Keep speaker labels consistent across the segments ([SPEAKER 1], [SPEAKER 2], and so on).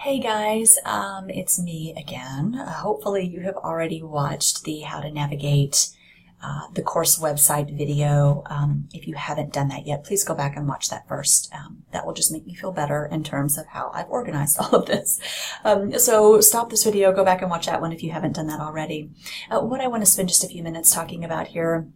[SPEAKER 1] Hey guys, it's me again. Hopefully you have already watched the How to Navigate the course website video. If you haven't done that yet, please go back and watch that first. That will just make me feel better in terms of how I've organized all of this. So stop this video, go back and watch that one if you haven't done that already. What I want to spend just a few minutes talking about here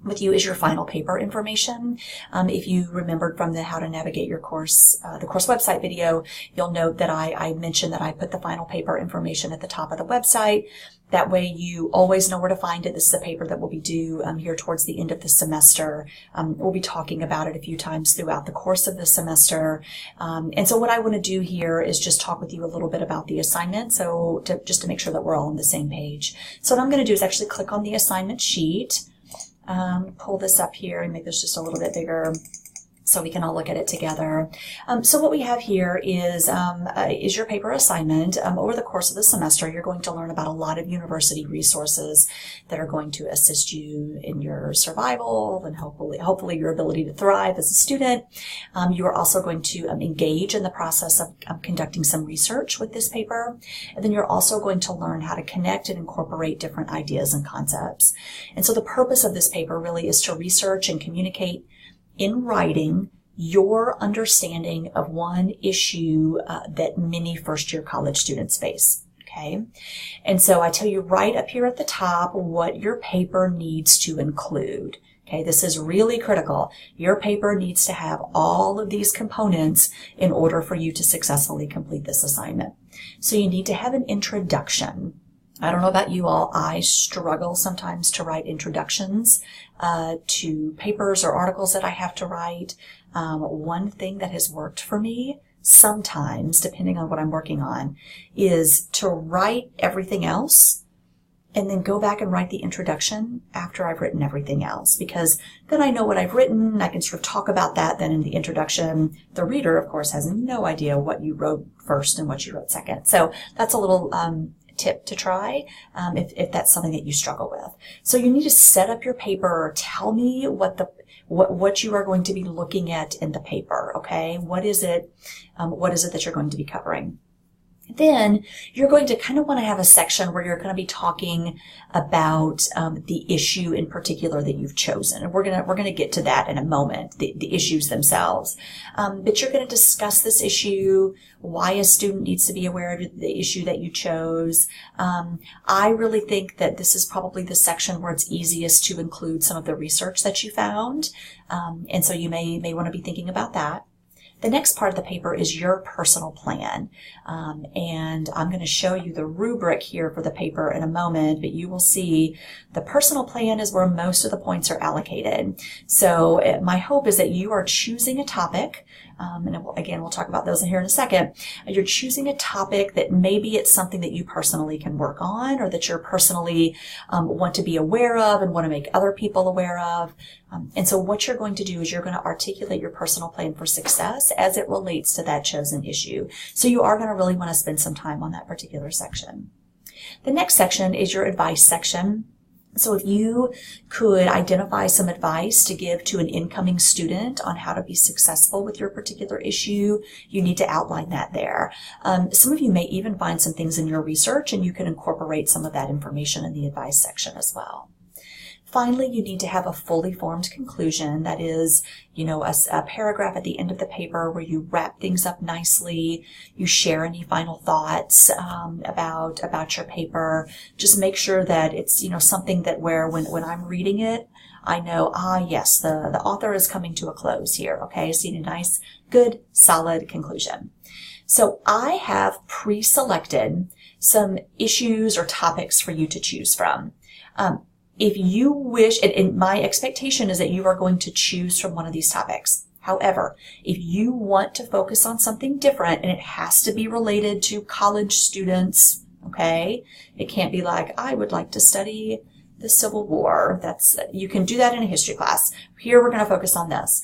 [SPEAKER 1] with you is your final paper information. If you remembered from the How to Navigate Your Course, the course website video, you'll note that I mentioned that I put the final paper information at the top of the website. That way you always know where to find it. This is a paper that will be due here towards the end of the semester. We'll be talking about it a few times throughout the course of the semester. And so what I want to do here is just talk with you a little bit about the assignment, so just to make sure that we're all on the same page. So what I'm going to do is actually click on the assignment sheet. Pull this up here and make this just a little bit bigger so we can all look at it together. So what we have here is your paper assignment. Over the course of the semester, you're going to learn about a lot of university resources that are going to assist you in your survival and hopefully your ability to thrive as a student. You are also going to engage in the process of conducting some research with this paper. And then you're also going to learn how to connect and incorporate different ideas and concepts. And so the purpose of this paper really is to research and communicate in writing your understanding of one issue that many first-year college students face. Okay, and so I tell you right up here at the top what your paper needs to include. Okay, this is really critical. Your paper needs to have all of these components in order for you to successfully complete this assignment. So you need to have an introduction. I don't know about you all, I struggle sometimes to write introductions to papers or articles that I have to write. One thing that has worked for me sometimes, depending on what I'm working on, is to write everything else and then go back and write the introduction after I've written everything else, because then I know what I've written. I can sort of talk about that then in the introduction. The reader, of course, has no idea what you wrote first and what you wrote second. So that's a little tip to try if that's something that you struggle with. So you need to set up your paper. Tell me what you are going to be looking at in the paper. Okay, what is it that you're going to be covering? Then you're going to kind of want to have a section where you're going to be talking about the issue in particular that you've chosen, and we're going to get to that in a moment, the issues themselves. But you're going to discuss this issue, why a student needs to be aware of the issue that you chose. I really think that this is probably the section where it's easiest to include some of the research that you found, and so you may want to be thinking about that. The next part of the paper is your personal plan, and I'm going to show you the rubric here for the paper in a moment, but you will see the personal plan is where most of the points are allocated. So my hope is that you are choosing a topic, and again, we'll talk about those here in a second. You're choosing a topic that maybe it's something that you personally can work on, or that you're personally want to be aware of and want to make other people aware of. And so what you're going to do is you're going to articulate your personal plan for success as it relates to that chosen issue. So you are going to really want to spend some time on that particular section. The next section is your advice section. So if you could identify some advice to give to an incoming student on how to be successful with your particular issue, you need to outline that there. Some of you may even find some things in your research, and you can incorporate some of that information in the advice section as well. Finally, you need to have a fully formed conclusion. That is, a paragraph at the end of the paper where you wrap things up nicely. You share any final thoughts about your paper. Just make sure that it's something that when I'm reading it, I know, yes, the author is coming to a close here. Okay, so you need a nice, good, solid conclusion. So I have pre-selected some issues or topics for you to choose from. If you wish, and my expectation is that you are going to choose from one of these topics. However, if you want to focus on something different, and it has to be related to college students, okay? It can't be like, I would like to study the Civil War. You can do that in a history class. Here we're going to focus on this.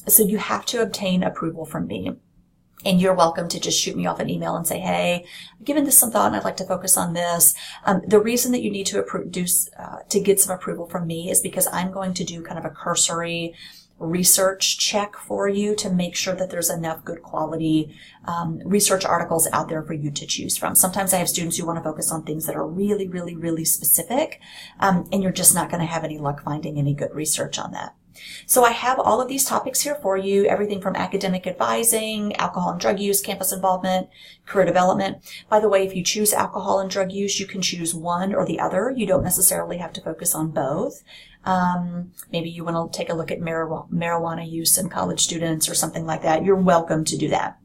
[SPEAKER 1] So you have to obtain approval from me. And you're welcome to just shoot me off an email and say, hey, I've given this some thought and I'd like to focus on this. The reason that you need to get some approval from me is because I'm going to do kind of a cursory research check for you to make sure that there's enough good quality research articles out there for you to choose from. Sometimes I have students who want to focus on things that are really, really, really specific, and you're just not going to have any luck finding any good research on that. So I have all of these topics here for you, everything from academic advising, alcohol and drug use, campus involvement, career development. By the way, if you choose alcohol and drug use, you can choose one or the other. You don't necessarily have to focus on both. Maybe you want to take a look at marijuana use in college students or something like that. You're welcome to do that.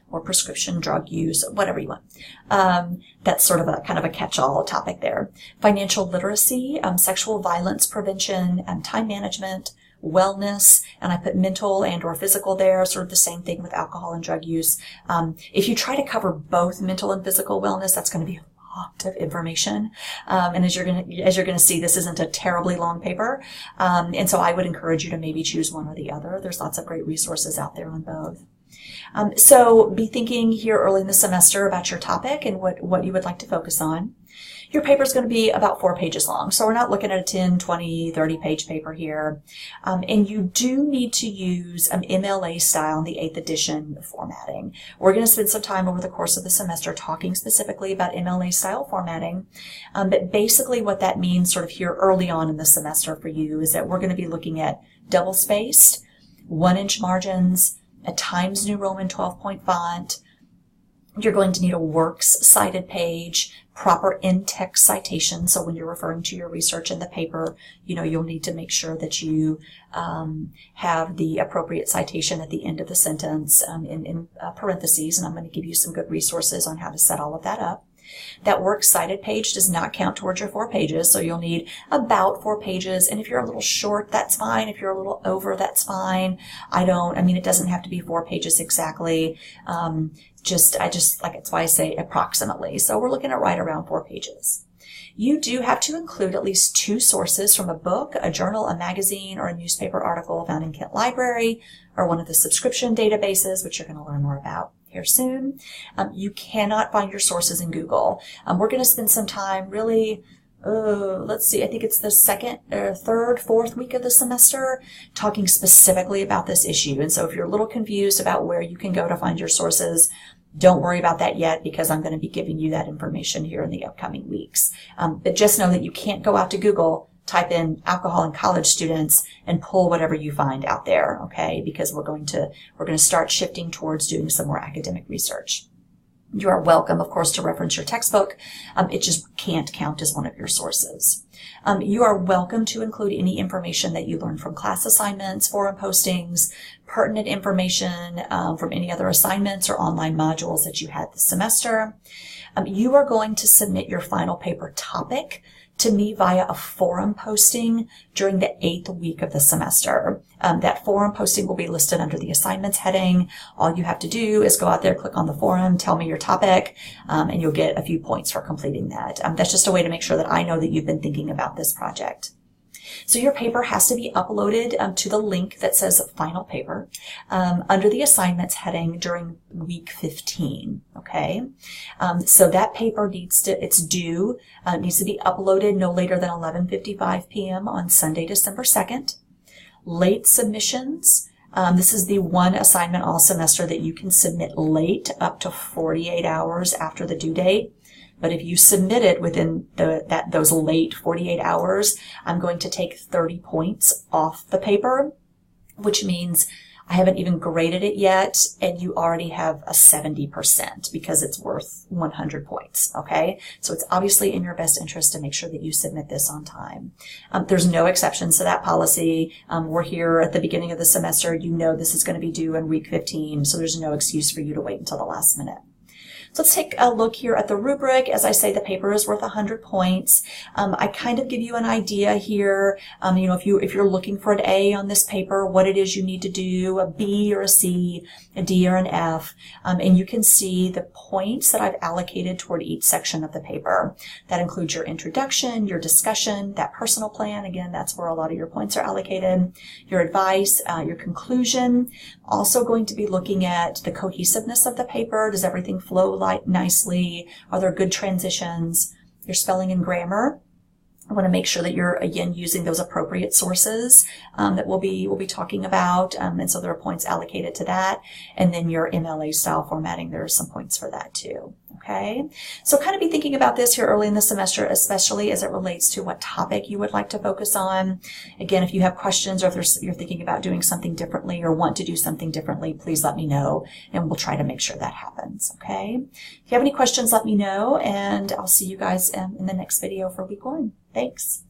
[SPEAKER 1] Or prescription drug use, whatever you want. That's sort of a kind of a catch-all topic there. Financial literacy, sexual violence prevention, time management, wellness, and I put mental and or physical there, sort of the same thing with alcohol and drug use. If you try to cover both mental and physical wellness, that's going to be a lot of information. And as you're going to see, this isn't a terribly long paper. And so I would encourage you to maybe choose one or the other. There's lots of great resources out there on both. So be thinking here early in the semester about your topic and what you would like to focus on. Your paper is going to be about 4 pages long. So we're not looking at a 10, 20, 30 page paper here. And you do need to use MLA style in the 8th edition formatting. We're going to spend some time over the course of the semester talking specifically about MLA style formatting. But basically what that means sort of here early on in the semester for you is that we're going to be looking at double spaced, 1-inch margins, a Times New Roman 12-point font. You're going to need a works cited page, proper in-text citation. So when you're referring to your research in the paper, you'll need to make sure that you have the appropriate citation at the end of the sentence in parentheses. And I'm going to give you some good resources on how to set all of that up. That works cited page does not count towards your 4 pages, so you'll need about 4 pages. And if you're a little short, that's fine. If you're a little over, that's fine. It doesn't have to be 4 pages exactly. That's why I say approximately. So we're looking at right around 4 pages. You do have to include at least 2 sources from a book, a journal, a magazine, or a newspaper article found in Kent Library, or one of the subscription databases, which you're going to learn more about here soon. You cannot find your sources in Google. We're going to spend some time really, let's see, I think it's the second or third, fourth week of the semester talking specifically about this issue. And so if you're a little confused about where you can go to find your sources, don't worry about that yet because I'm going to be giving you that information here in the upcoming weeks. But just know that you can't go out to Google, type in alcohol and college students and pull whatever you find out there, okay? Because we're going to start shifting towards doing some more academic research. You are welcome, of course, to reference your textbook. It just can't count as one of your sources. You are welcome to include any information that you learn from class assignments, forum postings, pertinent information from any other assignments or online modules that you had this semester. You are going to submit your final paper topic to me via a forum posting during the 8th week of the semester. That forum posting will be listed under the assignments heading. All you have to do is go out there, click on the forum, tell me your topic, and you'll get a few points for completing that. That's just a way to make sure that I know that you've been thinking about this project. So your paper has to be uploaded to the link that says Final Paper under the assignments heading during week 15, okay? So that paper needs to be uploaded no later than 11:55 p.m. on Sunday, December 2nd. Late submissions, this is the one assignment all semester that you can submit late up to 48 hours after the due date. But if you submit it within those late 48 hours, I'm going to take 30 points off the paper, which means I haven't even graded it yet, and you already have a 70% because it's worth 100 points, okay? So it's obviously in your best interest to make sure that you submit this on time. There's no exceptions to that policy. We're here at the beginning of the semester. You know this is going to be due in week 15, so there's no excuse for you to wait until the last minute. So let's take a look here at the rubric. As I say, the paper is worth 100 points. I kind of give you an idea here. If you're looking for an A on this paper, what it is you need to do, a B or a C, a D or an F. And you can see the points that I've allocated toward each section of the paper. That includes your introduction, your discussion, that personal plan. Again, that's where a lot of your points are allocated. Your advice, your conclusion. Also going to be looking at the cohesiveness of the paper. Does everything flow nicely? Are there good transitions? Your spelling and grammar. I want to make sure that you're, again, using those appropriate sources that we'll be talking about. And so there are points allocated to that. And then your MLA style formatting, there are some points for that too. Okay, so kind of be thinking about this here early in the semester, especially as it relates to what topic you would like to focus on. Again, if you have questions or if you're thinking about doing something differently or want to do something differently, please let me know and we'll try to make sure that happens. Okay, if you have any questions, let me know, and I'll see you guys in the next video for week 1. Thanks.